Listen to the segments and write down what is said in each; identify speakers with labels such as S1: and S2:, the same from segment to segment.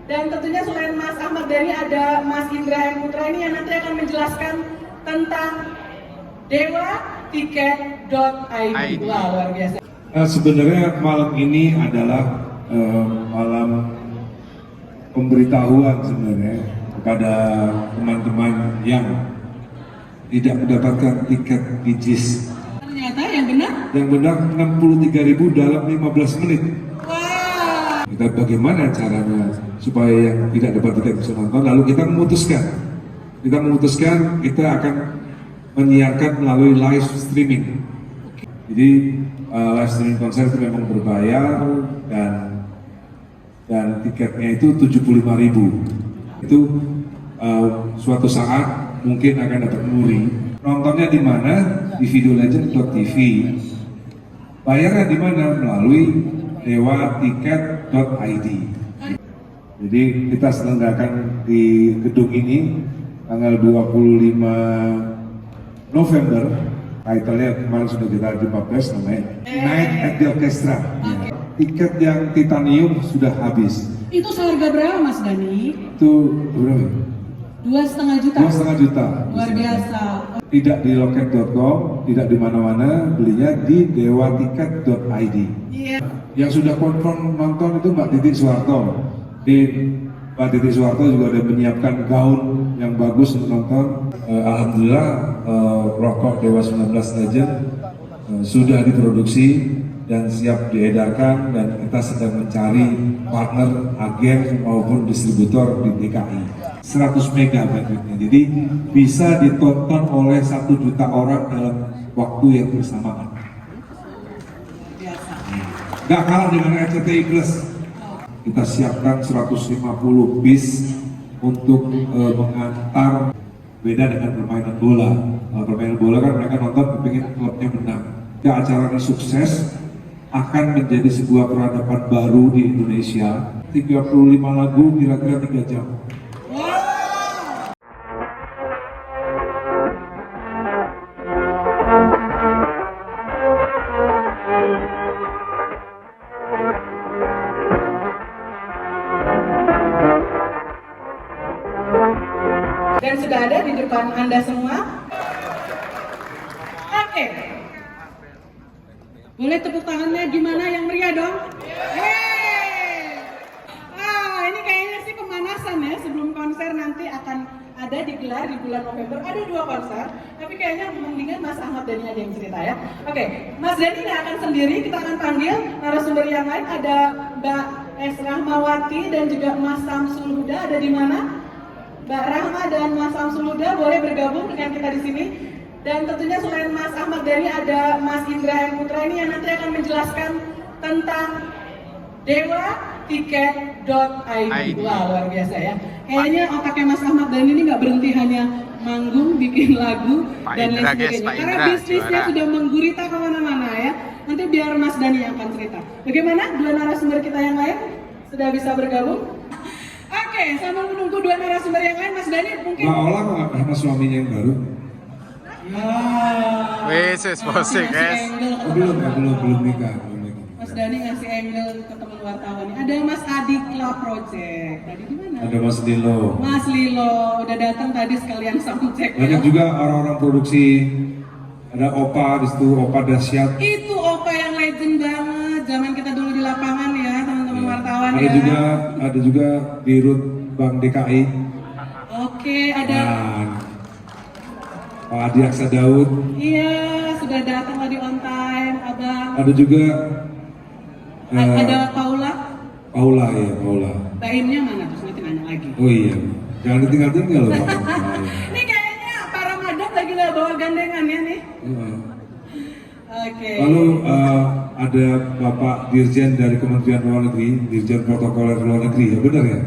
S1: Dan tentunya selain Mas Ahmad Dhani ada Mas Indra M. Putra ini yang nanti akan menjelaskan tentang dewatiket.id. Wah, luar biasa.
S2: Sebenarnya malam ini adalah malam pemberitahuan sebenarnya kepada teman-teman yang tidak mendapatkan tiket PJIS.
S1: Ternyata yang benar?
S2: Yang benar 63.000 dalam 15 menit.
S1: Wah.
S2: Kita bagaimana caranya supaya yang tidak dapat tiket bisa nonton? Lalu kita memutuskan kita akan menyiarkan melalui live streaming. Jadi live streaming konser itu memang berbayar dan tiketnya itu 75.000. Itu suatu saat mungkin akan dapat muri. Nontonnya di mana? Di videolegend.tv. Bayarnya di mana? Melalui dewatiket.id. Jadi kita selenggarakan di gedung ini tanggal 25 November. Title-nya kemarin sudah kita jumpa press, namanya Night at the Orchestra. Ya. Tiket yang titanium sudah habis.
S1: Itu seharga berapa Mas Dhani?
S2: Itu berapa?
S1: 2,5 juta.
S2: 2,5 juta.
S1: Luar biasa.
S2: Tidak di loket.com, tidak di mana-mana, belinya di dewatiket.id.
S1: Iya.
S2: Yang sudah confirm nonton itu Mbak Titi Soeharto. Mbak Titi Soeharto juga ada menyiapkan gaun yang bagus untuk nonton. Alhamdulillah rokok Dewa 19 Legend sudah diproduksi dan siap diedarkan, dan kita sedang mencari partner, agen maupun distributor di DKI. 100 mega bandwidthnya, jadi bisa ditonton oleh 1 juta orang dalam waktu yang bersamaan. Gak kalah dengan RCTI Plus. Kita siapkan 150 bis untuk mengantar. Beda dengan permainan bola. Kalau permainan bola kan mereka nonton kepingin klubnya menang. Jika acara ini sukses, akan menjadi sebuah peradaban baru di Indonesia. 35 lagu kira-kira 3 jam.
S1: Dan sudah ada di depan Anda semua. Oke. Boleh tepuk tangannya gimana yang meriah dong? Ini kayaknya sih pemanasan ya sebelum konser nanti akan ada digelar di bulan November. Ada 2 konser, tapi kayaknya mendingan Mas Ahmad Dhani aja yang cerita ya. Oke, Mas Dhani nggak akan sendiri, kita akan panggil narasumber yang lain. Ada Mbak S. Rahmawati dan juga Mas Samsul Huda. Ada di mana? Mbak Rahma dan Mas Samsul Huda boleh bergabung dengan kita di sini. Dan tentunya selain Mas Ahmad Dhani ada Mas Indra M. Putra ini yang nanti akan menjelaskan tentang dewatiket.id. Wah, luar biasa ya. Kayaknya otaknya Mas Ahmad Dhani ini nggak berhenti hanya manggung, bikin lagu, dan lain sebagainya. Karena bisnisnya sudah menggurita kemana-mana ya. Nanti biar Mas Dhani yang akan cerita. Bagaimana 2 narasumber kita yang lain? Sudah bisa bergabung? Oke, sambil menunggu 2 narasumber yang lain, Mas Dhani mungkin...
S2: Mbak Ola kok sama suaminya yang baru?
S3: Wes, posting guys.
S2: Belum nikah.
S1: Mas Dhani ngasih angle ke teman wartawan. Ada Mas Adikla Project. Tadi di mana?
S2: Ada Mas Lilo.
S1: Mas Lilo udah datang tadi sekalian soundcheck.
S2: Banyak juga orang-orang produksi. Ada Opa di situ, Opa dahsyat.
S1: Itu Opa yang legend banget. Zaman kita dulu di lapangan ya, teman-teman wartawan
S2: ada
S1: ya.
S2: Ada juga di Rut Bank DKI.
S1: Oke, ada.
S2: Pak Adi Aksa Daud.
S1: Iya, sudah datang tadi on time, Abang.
S2: Ada juga
S1: ada Paula.
S2: Paula.
S1: Mbak Imnya mana? Terus nanti nanya lagi.
S2: Oh iya, jangan ditinggal-tinggal loh Pak.
S1: Ini kayaknya Pak Ramadan lagi lah bawa gandengannya nih. Oke.
S2: Lalu ada Bapak Dirjen dari Kementerian Luar Negeri, Dirjen Protokoler Luar Negeri, ya benar ya?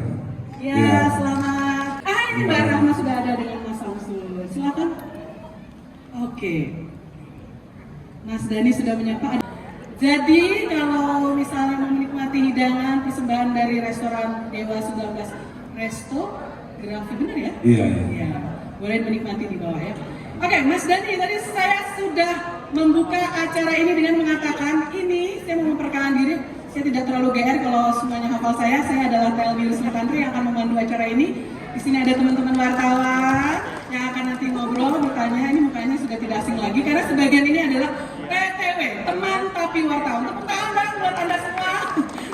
S1: Ya, selamat. Ini Mbak Rahma sudah ada dengan Mas Samsul. Silakan. Oke. Mas Dhani sudah menyapa. Jadi kalau misalnya mau menikmati hidangan persembahan dari restoran Dewa 19 Resto Grafi, benar ya?
S2: Iya.
S1: Boleh menikmati di bawah ya. Oke, Mas Dhani, tadi saya sudah membuka acara ini dengan mengatakan ini saya mau memperkenalkan diri. Saya tidak terlalu GR kalau semuanya hafal saya. Saya adalah Telvi Rusmitantri yang akan memandu acara ini. Di sini ada teman-teman wartawan yang akan nanti ngobrol, bertanya. Ini mukanya sudah tidak asing lagi karena sebagian ini adalah PTW, teman tapi wartawan. Tepuk tangan buat Anda semua.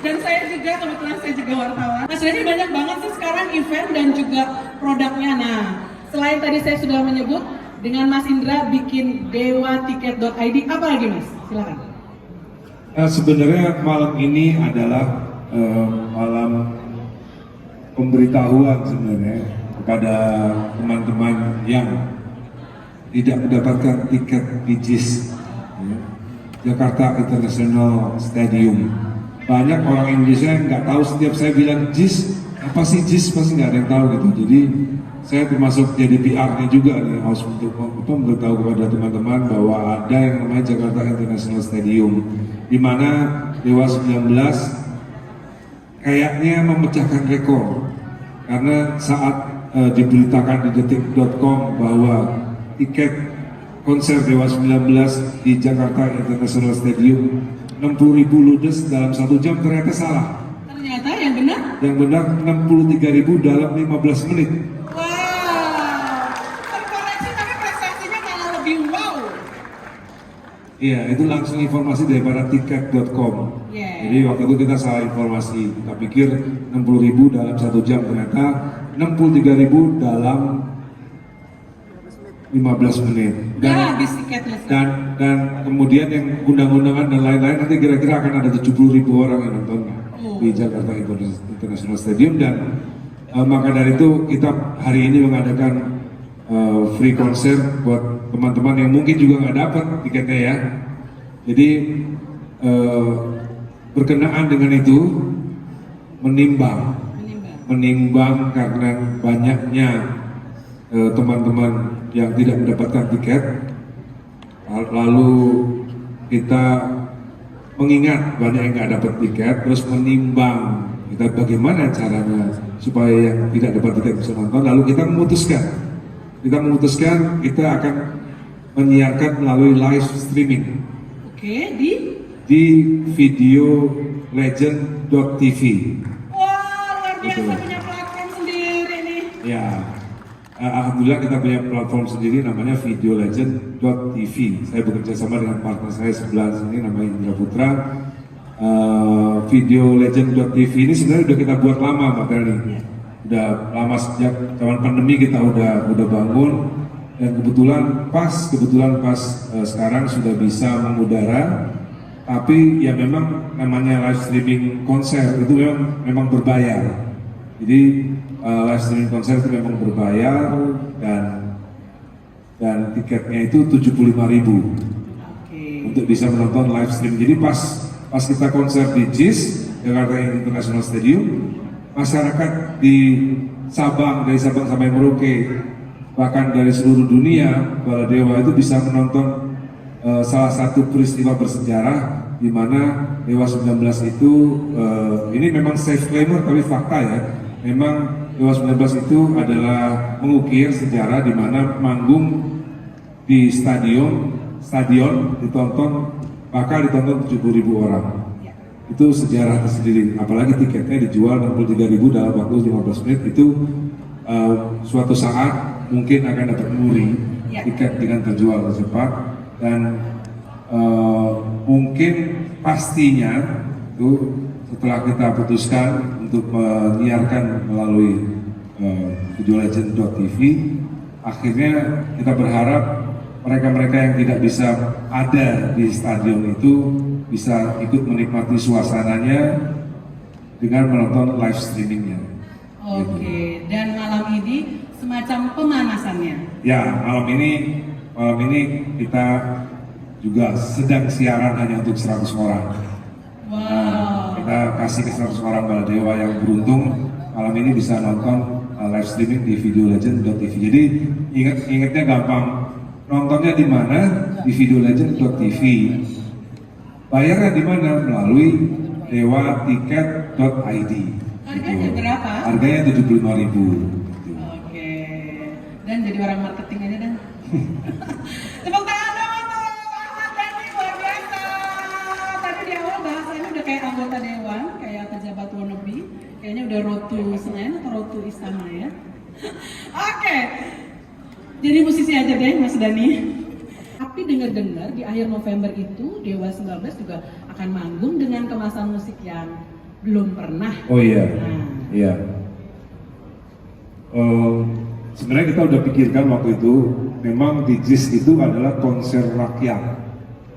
S1: Dan saya juga, kebetulan saya juga wartawan. Mas Denny banyak banget sih sekarang event dan juga produknya. Nah, selain tadi saya sudah menyebut, dengan Mas Indra bikin dewatiket.id, apa lagi Mas? Silakan.
S2: Sebenarnya malam ini adalah malam pemberitahuan sebenarnya kepada teman-teman yang tidak mendapatkan tiket di JIS, ya, Jakarta International Stadium. Banyak orang Indonesia yang nggak tahu, setiap saya bilang JIS, apa sih JIS, pasti nggak ada yang tahu gitu. Jadi saya termasuk jadi PR-nya juga nih, harus untuk memberitahu kepada teman-teman bahwa ada yang namanya Jakarta International Stadium, di mana Dewa 19 kayaknya memecahkan rekor karena saat diberitakan di detik.com bahwa tiket konser Dewa 19 di Jakarta International Stadium 60.000 ludes dalam 1 jam, ternyata salah.
S1: Ternyata yang benar?
S2: Yang benar 63.000 dalam 15 menit. Iya, itu langsung informasi daripada tiket.com.
S1: Yeah.
S2: Jadi waktu itu kita salah informasi. Kita pikir 60.000 dalam 1 jam, ternyata 63.000 dalam 15 menit.
S1: Habis tiketnya.
S2: Dan kemudian yang undang-undangan dan lain-lain, nanti kira-kira akan ada 70.000 orang yang nonton di Jakarta International Stadium. Dan maka dari itu kita hari ini mengadakan free konser buat teman-teman yang mungkin juga nggak dapat tiketnya ya. Jadi berkenaan dengan itu menimbang karena banyaknya teman-teman yang tidak mendapatkan tiket, lalu kita mengingat banyak yang nggak dapat tiket, terus menimbang kita bagaimana caranya supaya yang tidak dapat tiket bisa nonton, lalu kita memutuskan kita akan menyiarkan melalui live streaming.
S1: Oke,
S2: di videolegend.tv.
S1: Wah, luar biasa, punya platform sendiri nih. Ya,
S2: alhamdulillah kita punya platform sendiri namanya videolegend.tv. Saya bekerja sama dengan partner saya sebelah sini namanya Indra Putra. Videolegend.tv ini sebenarnya udah kita buat lama, Mbak Terni. Udah lama, sejak zaman pandemi kita udah bangun, dan kebetulan pas sekarang sudah bisa mengudara. Tapi ya memang namanya live streaming konser itu memang berbayar. Jadi live streaming konser itu memang berbayar, dan tiketnya itu 75.000 untuk bisa menonton live stream. Jadi pas kita konser di JIS Jakarta International Stadium, masyarakat di Sabang, dari Sabang sampai Merauke, bahkan dari seluruh dunia, Baladewa itu bisa menonton salah satu peristiwa bersejarah di mana Dewa 19 itu ini memang disclaimer tapi fakta ya. Memang Dewa 19 itu adalah mengukir sejarah di mana manggung di stadion bakal ditonton 70.000 orang. Itu sejarah tersendiri, apalagi tiketnya dijual 63.000 dalam waktu 15 menit. Itu suatu saat mungkin akan dapat muri tiket dengan terjual cepat, dan mungkin pastinya itu setelah kita putuskan untuk menyiarkan melalui videolegend.tv, akhirnya kita berharap mereka-mereka yang tidak bisa ada di stadion itu bisa ikut menikmati suasananya dengan menonton live streamingnya.
S1: Oke, dan malam ini semacam pemanasannya. Ya,
S2: malam ini kita juga sedang siaran hanya untuk 100 orang.
S1: Wow.
S2: Kita kasih ke 100 orang Baladewa yang beruntung malam ini bisa nonton live streaming di videolegend.tv. Jadi ingatnya gampang, nontonnya di mana? Di videolegend.tv. Bayarnya di mana? Melalui dewatiket.id.
S1: Harganya berapa?
S2: Harganya 75.000.
S1: Oke. Dan jadi orang marketing aja dan. Tepuk tangan dong untuk Ahmad Dhani, luar biasa. Tadi di awal bahasanya udah kayak anggota anggota dewan kayak pejabat wannabe, kayaknya udah road to Senayan atau road to Istana ya. Oke, jadi musisi aja deh Mas Dani. Tapi dengar-dengar di akhir November itu Dewa 19 juga akan manggung dengan kemasan musik yang belum pernah.
S2: Oh iya,
S1: Nah.
S2: iya. Sebenarnya kita udah pikirkan waktu itu, memang di JIS itu adalah konser rakyat.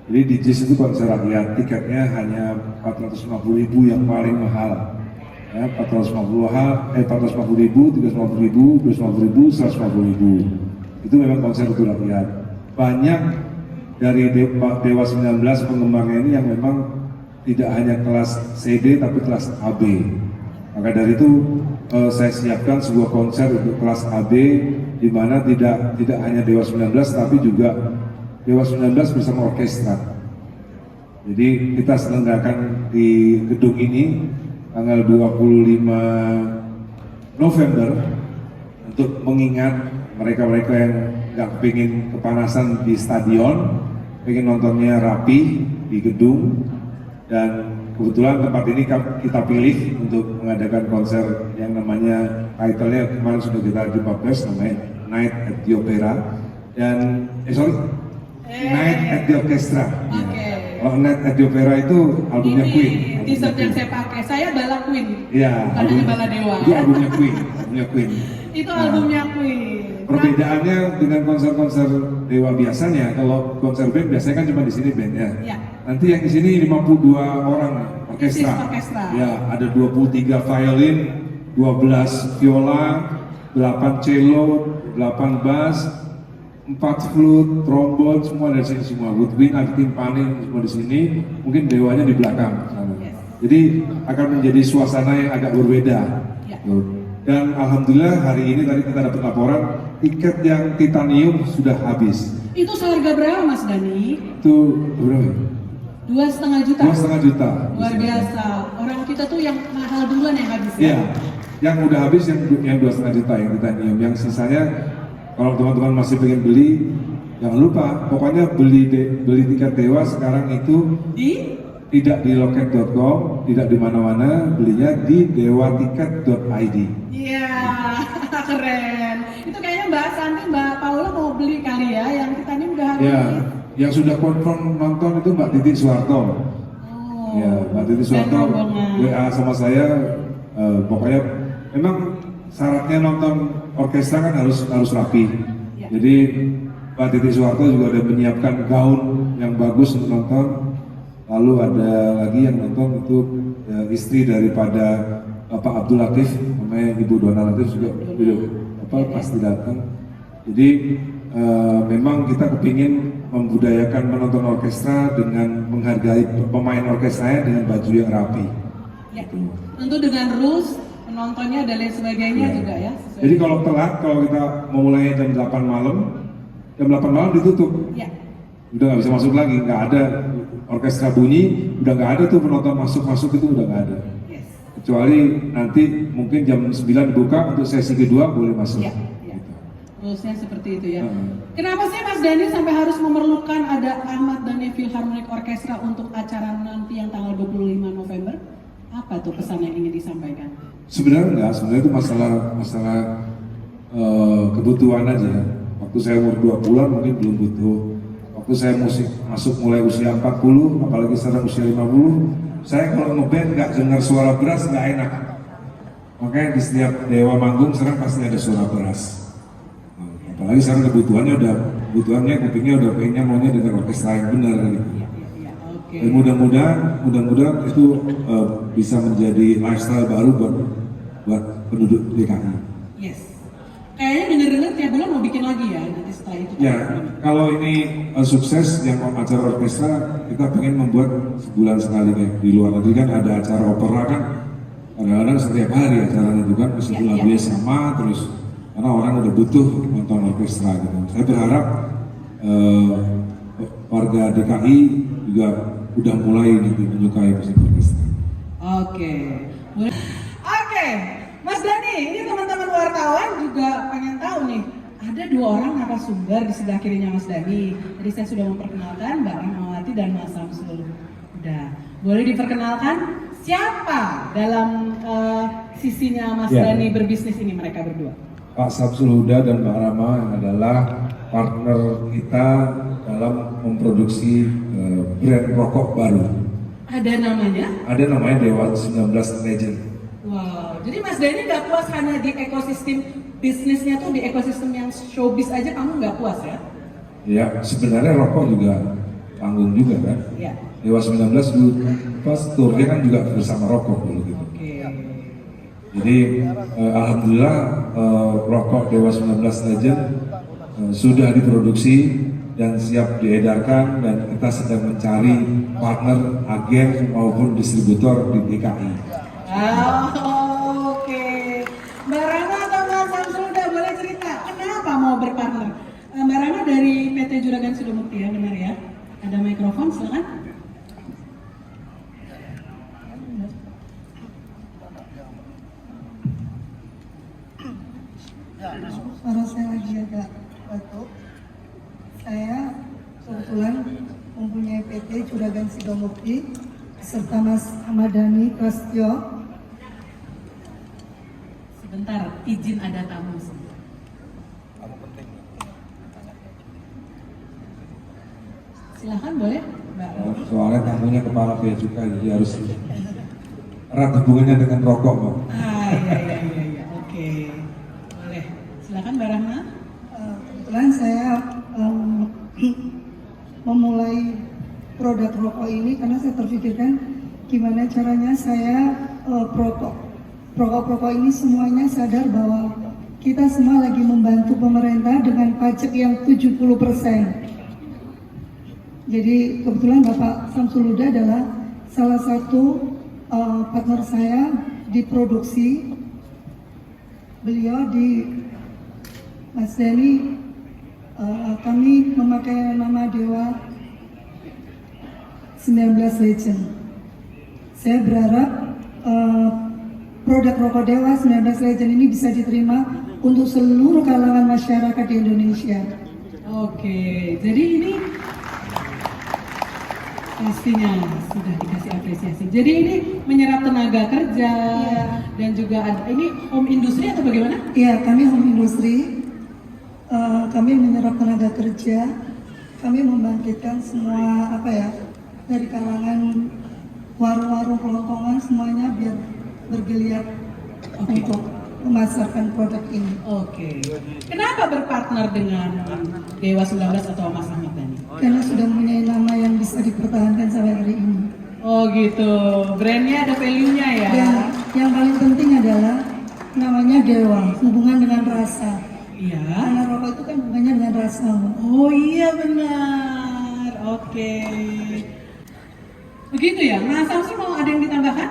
S2: Jadi di JIS itu konser rakyat, tiketnya hanya 450.000 yang paling mahal. Ya, 450.000, 350.000, 250.000, 150.000. Itu memang konser untuk rakyat. Banyak dari Dewa 19 penggemarnya ini yang memang tidak hanya kelas CD tapi kelas AB. Maka dari itu saya siapkan sebuah konser untuk kelas AB di mana tidak hanya Dewa 19 tapi juga Dewa 19 bersama orkestra. Jadi kita selenggarakan di gedung ini tanggal 25 November untuk mengingat mereka-mereka yang nggak pengen kepanasan di stadion, pengen nontonnya rapi di gedung, dan kebetulan tempat ini kita pilih untuk mengadakan konser yang namanya, title-nya kemarin sudah kita jumpa pers, namanya Night at the Opera dan Night at the Orchestra.
S1: Oke.
S2: Kalau Night at the Opera itu albumnya
S1: Ini
S2: Queen.
S1: t-shirt yang saya pakai, saya bala Queen.
S2: Iya,
S1: Bukan hanya bala Dewa.
S2: itu albumnya Queen,
S1: Itu
S2: Nah,
S1: albumnya Queen.
S2: perbedaannya dengan konser-konser Dewa biasanya, kalau konser band biasanya kan cuma di sini bandnya.
S1: Ya.
S2: Nanti yang di sini 52 orang orkestra.
S1: Orkestra.
S2: Ya, ada 23 violin, 12 viola, 8 cello, 8 bass, 4 flute, trombon, semua dari sini semua. Woodwind, ada timpani semua di sini. Mungkin Dewanya di belakang sana.
S1: Yes.
S2: Jadi akan menjadi suasana yang agak berbeda.
S1: Ya.
S2: Tuh. Dan alhamdulillah hari ini tadi kita dapat laporan tiket yang titanium sudah habis.
S1: Itu seharga berapa Mas Dani?
S2: Itu berapa?
S1: 2,5 juta.
S2: 2,5 juta.
S1: Luar biasa. Orang kita tuh yang mahal duluan yang habis
S2: Iya,
S1: ya.
S2: yang udah habis yang 2,5 juta yang titanium. Yang sisanya kalau teman-teman masih pengen beli, jangan lupa pokoknya beli tiket Dewa sekarang itu
S1: Di
S2: tidak di loket.com, tidak di mana-mana, belinya di dewatiket.id.
S1: Iya, keren. Itu kayaknya Mbak Santi, Mbak Paula mau beli kali ya, yang kita ini udah habis.
S2: Ya, yang sudah confirm nonton itu Mbak Titi Suwarto.
S1: Oh.
S2: Ya, Mbak Titi Suwarto
S1: Dan rombongan.
S2: WA sama saya, pokoknya memang syaratnya nonton orkestra kan harus rapi.
S1: Ya.
S2: Jadi Mbak Titi Suwarto juga udah menyiapkan gaun yang bagus untuk nonton. Lalu ada lagi yang nonton itu istri daripada Bapak Abdul Latif, namanya Ibu Dona Latif juga pasti datang. Jadi memang kita kepingin membudayakan menonton orkestra dengan menghargai pemain orkestranya dengan baju yang rapi.
S1: Ya. Tentu dengan rules, penontonnya dan lain sebagainya
S2: Ya.
S1: juga ya.
S2: Jadi kalau telat, kalau kita mau mulai jam 8 malam, jam 8 malam ditutup.
S1: Ya.
S2: Udah nggak bisa masuk lagi, nggak ada orkestra bunyi, udah nggak ada tuh penonton masuk itu udah nggak ada.
S1: Yes.
S2: Kecuali nanti mungkin jam 9 buka untuk sesi kedua boleh masuk.
S1: Ya. Ya.
S2: Gitu.
S1: Rulesnya seperti itu ya.
S2: Hmm.
S1: Kenapa sih Mas Dani sampai harus memerlukan ada Ahmad Dhani Philharmonic Orchestra untuk acara nanti yang tanggal 25 November? Apa tuh pesan yang ingin disampaikan?
S2: Sebenarnya enggak, sebenarnya itu masalah kebutuhan aja. Waktu saya umur 20-an mungkin belum butuh. Waktu saya masuk mulai usia 40, apalagi sekarang usia 50, saya kalau ngeband nggak dengar suara beras nggak enak. Makanya di setiap Dewa manggung sekarang pasti ada suara beras. Apalagi sekarang kebutuhannya kupingnya udah pengennya maunya dengan orkestra yang benar gitu.
S1: Ya, oke.
S2: Dan mudah-mudahan itu bisa menjadi lifestyle baru buat penduduk DKI.
S1: Yes. Kayaknya dengar-dengar tiap bulan mau bikin lagi ya nanti setelah itu.
S2: Ya, kalau ini sukses yang acara orkestra, kita pengen membuat sebulan sekali kayak di luar negeri kan ada acara opera kan, kadang-kadang setiap hari acaranya itu kan meskipun
S1: Ya,
S2: lagunya
S1: ya.
S2: sama terus karena orang udah butuh nonton orkestra gitu. Saya berharap warga DKI juga udah mulai gitu, menyukai musik orkestra.
S1: Oke. Oke. Mas Dani, ini teman-teman wartawan juga pengen tahu nih. Ada 2 orang narasumber di sebelah kirinya Mas Dani. Jadi saya sudah memperkenalkan Mbak Rahmawati dan Mas Samsul. Udah. Boleh diperkenalkan siapa dalam sisinya Mas
S2: Ya.
S1: Dhani berbisnis ini mereka berdua?
S2: Pak Samsul Huda dan Mbak Rama yang adalah partner kita dalam memproduksi brand rokok baru.
S1: Ada namanya?
S2: Ada namanya Dewa 19 Legend.
S1: Wow, jadi Mas Dhani nggak puas hanya di ekosistem bisnisnya tuh di ekosistem yang showbiz aja kamu nggak puas ya?
S2: Ya, sebenarnya rokok juga panggung juga kan.
S1: Iya.
S2: Dewa 19 dulu pas turnya kan juga bersama rokok dulu gitu.
S1: Oke.
S2: Jadi alhamdulillah rokok Dewa 19 Legend sudah diproduksi dan siap diedarkan dan kita sedang mencari partner, agen maupun distributor di DKI.
S1: Oke. Mbak Rama atau Mas Samsul udah boleh cerita kenapa mau berpartner? Mbak Rama dari PT Juragan Sidomukti ya, benar ya? Ada mikrofon, silakan.
S4: Karena saya lagi agak batuk, saya kebetulan mempunyai PT Juragan Sidomukti serta Mas Ahmad Dhani Prasetyo.
S1: Sebentar, izin ada tamu. Silahkan boleh, Mbak.
S2: Soalnya tamunya kepala bea cukai, jadi harus erat hubungannya dengan rokok, Mbak.
S1: Iya, oke. Boleh. Silakan Mbak Rahma.
S4: Kebetulan saya memulai produk rokok ini karena saya terpikirkan gimana caranya saya perokok ini semuanya sadar bahwa kita semua lagi membantu pemerintah dengan pajak yang 70%. Jadi kebetulan Bapak Samsul Huda adalah salah satu partner saya di produksi. Beliau di Mas Dhani, kami memakai nama Dewa 19 Legend. Saya berharap produk rokok Dewa 19 Legend ini bisa diterima untuk seluruh kalangan masyarakat di Indonesia.
S1: Oke, jadi ini pastinya sudah dikasih apresiasi. Jadi ini menyerap tenaga kerja dan juga ada ini home industry atau bagaimana?
S4: Iya, kami home industry, kami menyerap tenaga kerja, kami membangkitkan semua dari kalangan warung-warung kelongkongan semuanya biar bergeliat untuk memasarkan produk ini.
S1: Oke. Kenapa berpartner dengan Dewa 19 atau Mas Ahmad Dhani?
S4: Karena sudah mempunyai nama yang bisa dipertahankan sampai hari ini.
S1: Oh gitu, brandnya ada value-nya ya?
S4: Dan yang paling penting adalah namanya Dewa, hubungan dengan rasa.
S1: Iya.
S4: Karena rokok itu kan hubungannya dengan rasa.
S1: Oh iya benar, oke. Begitu ya, Mas Samsul mau ada yang ditambahkan?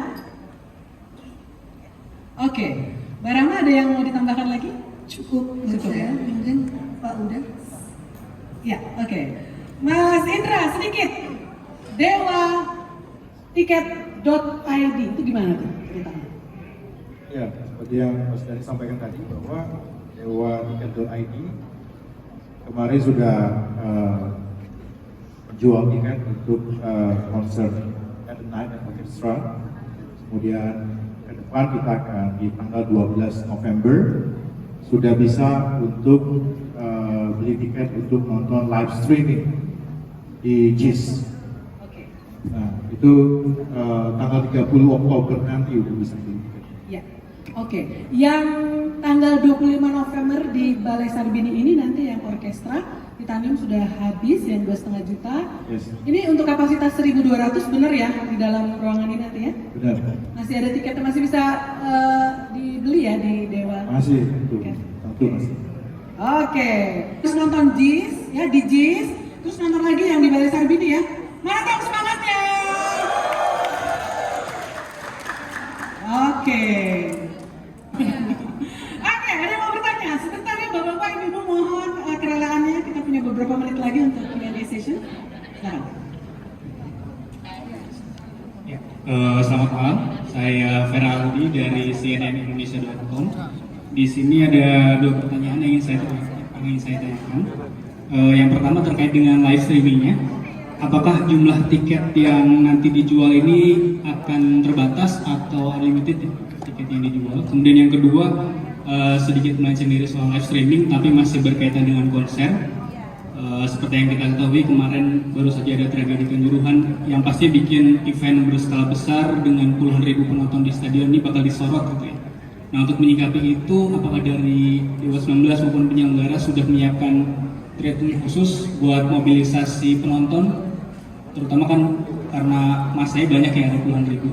S1: Oke, Mbak Rama ada yang mau ditambahkan lagi?
S4: Cukup buat
S1: Cukup
S4: saya,
S1: ya?
S4: mungkin Pak udah.
S1: Ya, oke. Mas Indra sedikit, Dewa tiket.id itu gimana tuh ceritanya?
S5: Ya, seperti yang Mas Dhani sampaikan tadi bahwa Dewa Tiket.id kemarin sudah menjual tiket untuk konser At the Night and Orchestra. Kemudian ke depan kita akan di tanggal 12 November sudah bisa untuk beli tiket untuk nonton live streaming di JIS.
S1: Oke.
S5: Nah, itu tanggal 30 Oktober nanti udah bisa beli tiket.
S1: Ya, oke. Yang tanggal 25 November di Balai Sarbini ini nanti yang orkestra Titanium sudah habis yang 2,5 juta.
S5: Yes.
S1: Ini untuk kapasitas 1.200 bener ya di dalam ruangan ini nanti ya?
S5: Benar.
S1: Masih ada tiketnya, masih bisa dibeli ya di Dewa?
S5: Masih itu.
S1: Oke.
S5: Tentu masih.
S1: Oke. Terus nonton JIS ya di JIS, terus nonton lagi yang di Balai Sarbini ya. Mana dong semangatnya? Oke. Oke, ada yang mau bertanya? Sebentar ya Bapak-Bapak, Ibu-Ibu mohon kerelaannya. Kita punya beberapa menit lagi untuk Q&A session. Silakan.
S6: Selamat malam, saya Vera Aldi dari cnnindonesia.com. Di sini ada dua pertanyaan yang ingin saya tanyakan. Yang pertama terkait dengan live streamingnya. apakah jumlah tiket yang nanti dijual ini akan terbatas atau unlimited ya, tiket yang dijual? Kemudian yang kedua, sedikit melenceng dari soal live streaming, tapi masih berkaitan dengan konser. Seperti yang kita ketahui kemarin baru saja ada tragedi Kanjuruhan yang pasti bikin event berskala besar dengan puluhan ribu penonton di stadion ini bakal disorot gitu ya. Nah, untuk menyikapi itu, apakah dari Dewa 19 maupun penyelenggara sudah menyiapkan treatment khusus buat mobilisasi penonton, terutama kan karena masanya banyak yang ada puluhan ribu.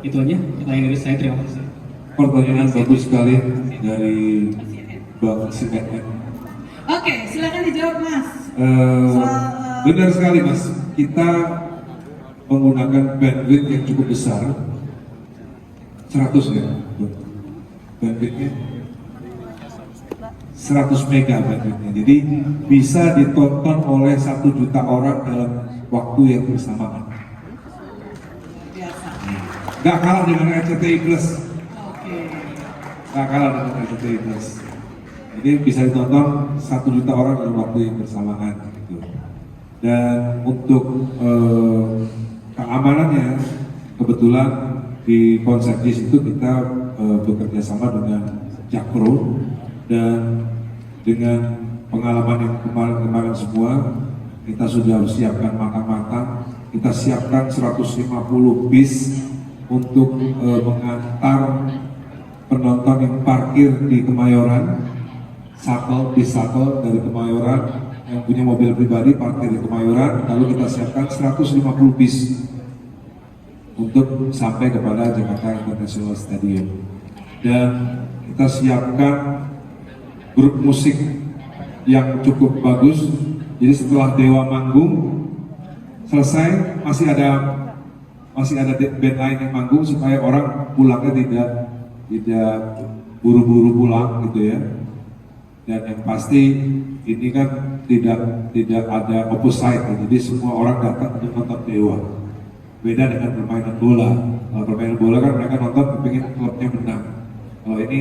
S6: Itu aja pertanyaan dari saya, terima kasih.
S2: Pertanyaan bagus sekali dari Bang CNN.
S1: Oke, silakan dijawab Mas.
S2: Benar sekali Mas, kita menggunakan bandwidth yang cukup besar, 100 ya, bandwidthnya 100 mega bandwidthnya, jadi bisa ditonton oleh 1 juta orang dalam waktu yang bersamaan.
S1: Biasa.
S2: Gak kalah dengan RCTI Plus,
S1: Oke.
S2: gak kalah dengan RCTI Plus. Jadi bisa ditonton 1 juta orang dalam waktu yang bersamaan gitu. Dan untuk keamanannya, kebetulan di Konserjis itu kita bekerja sama dengan Jakpro, dan dengan pengalaman yang kemarin-kemarin semua kita sudah siapkan matang-matang. Kita siapkan 150 bis untuk mengantar penonton yang parkir di Kemayoran, bis shuttle dari Kemayoran yang punya mobil pribadi parkir di Kemayoran, lalu kita siapkan 150 bis untuk sampai kepada Jakarta International Stadium. Dan kita siapkan grup musik yang cukup bagus. Jadi setelah Dewa manggung selesai, masih ada band lain yang manggung supaya orang pulangnya tidak buru-buru pulang gitu ya. Dan yang pasti ini kan tidak ada opposite, jadi semua orang datang untuk nonton Dewa. Beda dengan permainan bola. Kalau permainan bola kan mereka nonton pengen klubnya menang. Kalau ini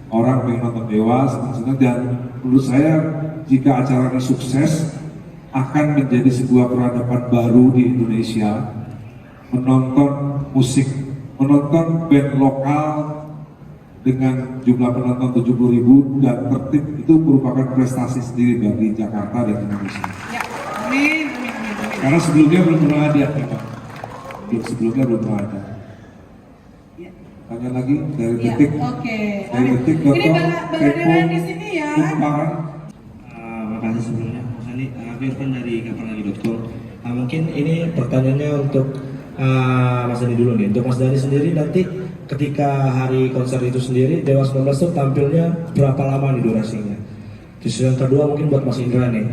S2: orang pengen nonton Dewa senang-senang, dan menurut saya jika acara ini sukses akan menjadi sebuah peradaban baru di Indonesia, menonton musik, menonton band lokal dengan jumlah penonton 70.000 dan tertib. Itu merupakan prestasi sendiri bagi Jakarta dan Indonesia.
S1: Ya, amin, amin, amin, amin.
S2: Karena sebelumnya belum pernah ada, memang. Sebelumnya belum pernah ada.
S1: Ya.
S2: Tanya lagi dari
S1: Ya,
S2: detik.
S1: oke.
S2: Dari
S1: Amin.
S2: detik.
S1: Ini barang di sini ya.
S2: Kumparan.
S7: Makasih sebelumnya, Mas Ali. Aku Irfan dari kapanlagi.com. Mungkin ini pertanyaannya untuk Mas Dani dulu nih. Untuk Mas Dani sendiri nanti ketika hari konser itu sendiri, Dewa 19 itu tampilnya berapa lama nih durasinya? Terus yang kedua mungkin buat Mas Indra nih.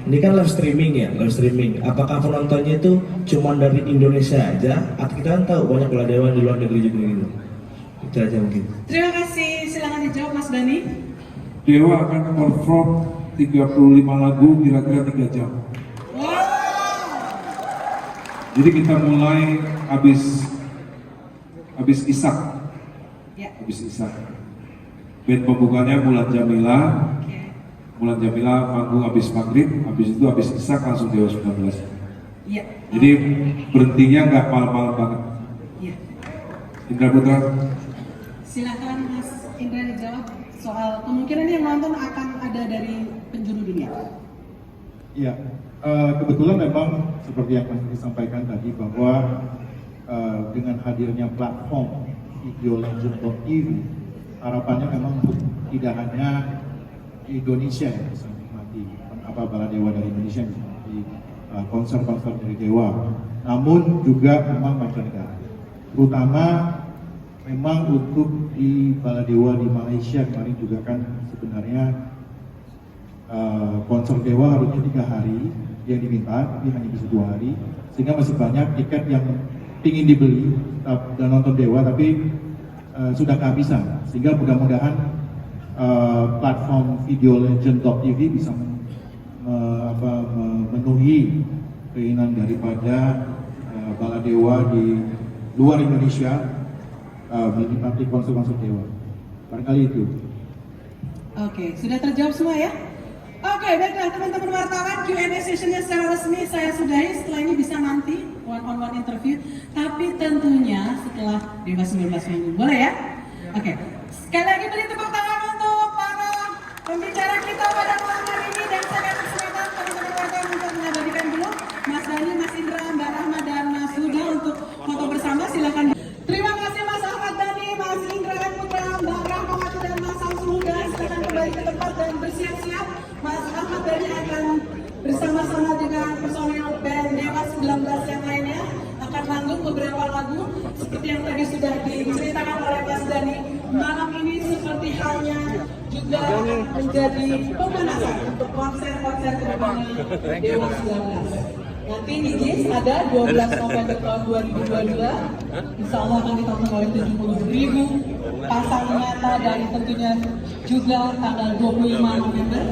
S7: Ini kan live streaming ya, live streaming. Apakah penontonnya itu cuma dari Indonesia aja? Atau kita kan tahu banyak bola Dewa di luar negeri juga gitu. Itu aja mungkin.
S1: Terima kasih, silakan dijawab Mas Dani.
S2: Dewa akan perform 35 lagu kira-kira 3 jam.
S1: Wow.
S2: Jadi kita mulai habis Isak.
S1: Ya.
S2: Habis Isak. Band pembukanya Mulan Jamila.
S1: Oke.
S2: Mulan Jamila manggung habis maghrib, habis itu habis Isak langsung Dewa 19.
S1: Iya.
S2: Jadi berhentinya nggak malam-malam banget.
S1: Iya.
S2: Indra Putra.
S1: Silakan Mas Indra dijawab soal kemungkinan yang nonton akan ada dari penjuru dunia.
S5: Ya, kebetulan memang seperti yang Mas sampaikan tadi bahwa dengan hadirnya platform Video Legend.tv, harapannya memang tidak hanya di Indonesia yang bisa menikmati bala Dewa dari Indonesia, menikmati konser-konser dari Dewa, namun juga memang mancanegara, terutama memang untuk di bala Dewa di Malaysia kemarin juga kan sebenarnya konser Dewa harusnya 3 hari yang diminta, tapi hanya bisa 2 hari, sehingga masih banyak tiket yang ingin dibeli dan nonton Dewa tapi sudah kehabisan, sehingga mudah-mudahan platform Video Legend.tv bisa memenuhi keinginan daripada bala Dewa di luar Indonesia menikmati konser-konser Dewa. Barangkali itu.
S1: Oke, sudah terjawab semua ya? Oke, baiklah teman-teman wartawan, Q&A sessionnya secara resmi saya sudahi. Setelah ini bisa nanti one-on-one interview, tapi tentunya setelah Dewa 19 minggu. Boleh ya? Oke, sekali lagi beri tepuk tangan untuk para pembicara kita pada malam hari ini, dan saya kasih kesempatan teman-teman wartawan untuk mengabadikan dulu Mas Dani, Mas Indra, Mbak Rahma, dan Mas Huda untuk foto bersama. Silakan. Terima kasih Mas Ahmad Dhani, Mas Indra Putra, Mbak Rahma, dan Mas Samsul Huda. Silakan kembali ke tempat dan bersiap-siap. Mas Ahmad Dhani akan bersama-sama dengan personel band Dewa 19 yang lainnya akan manggung beberapa lagu seperti yang tadi sudah diceritakan oleh Mas Dhani. Malam ini seperti halnya juga akan menjadi pemanasan untuk konser-konser kedepannya Dewa 19. Nanti di JIS ada 12 November tahun 2022. Insya Allah akan ditonton oleh 70.000 pasang mata, dan tentunya juga tanggal 25 November